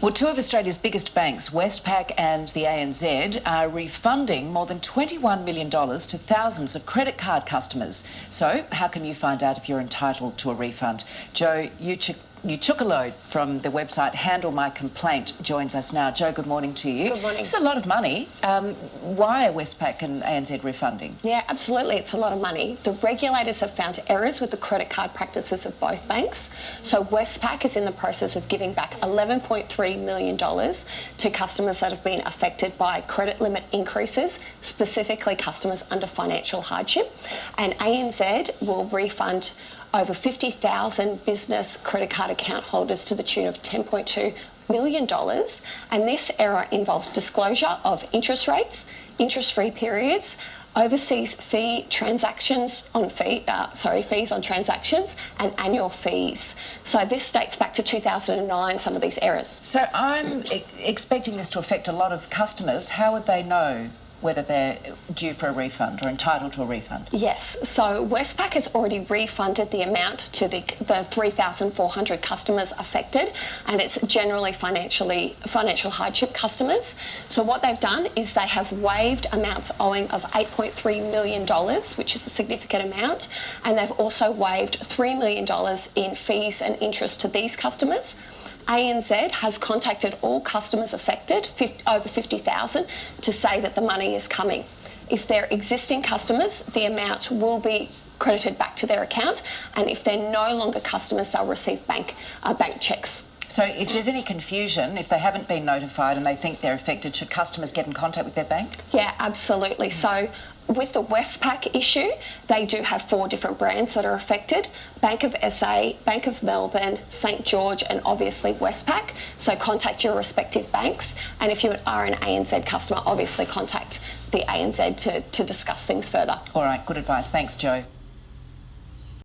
Well, two of Australia's biggest banks, Westpac and the ANZ, are refunding more than $21 million to thousands of credit card customers. So, how can you find out if you're entitled to a refund? Jo Ucukalo from the website Handle My Complaint joins us now. Jo, good morning to you. Good morning. It's a lot of money. Why are Westpac and ANZ refunding? Yeah, absolutely. It's a lot of money. The regulators have found errors with the credit card practices of both banks. So Westpac is in the process of giving back $11.3 million to customers that have been affected by credit limit increases, specifically customers under financial hardship. And ANZ will refund over 50,000 business credit card account holders to the tune of $10.2 million. And this error involves disclosure of interest rates, interest-free periods, overseas fees on transactions, and annual fees. So this dates back to 2009, some of these errors. So I'm expecting this to affect a lot of customers. How would they know whether they're due for a refund or entitled to a refund? Yes, so Westpac has already refunded the amount to the 3,400 customers affected, and it's generally financial hardship customers. So what they've done is they have waived amounts owing of $8.3 million, which is a significant amount, and they've also waived $3 million in fees and interest to these customers. ANZ has contacted all customers affected, over 50,000, to say that the money is coming. If they're existing customers, the amount will be credited back to their account, and if they're no longer customers, they'll receive bank cheques. So if there's any confusion, if they haven't been notified and they think they're affected, should customers get in contact with their bank? Yeah, absolutely. So with the Westpac issue, they do have 4 different brands that are affected: Bank of SA, Bank of Melbourne, St George, and obviously Westpac. So contact your respective banks, and if you are an ANZ customer, obviously contact the ANZ to discuss things further. All right, good advice. Thanks, Jo.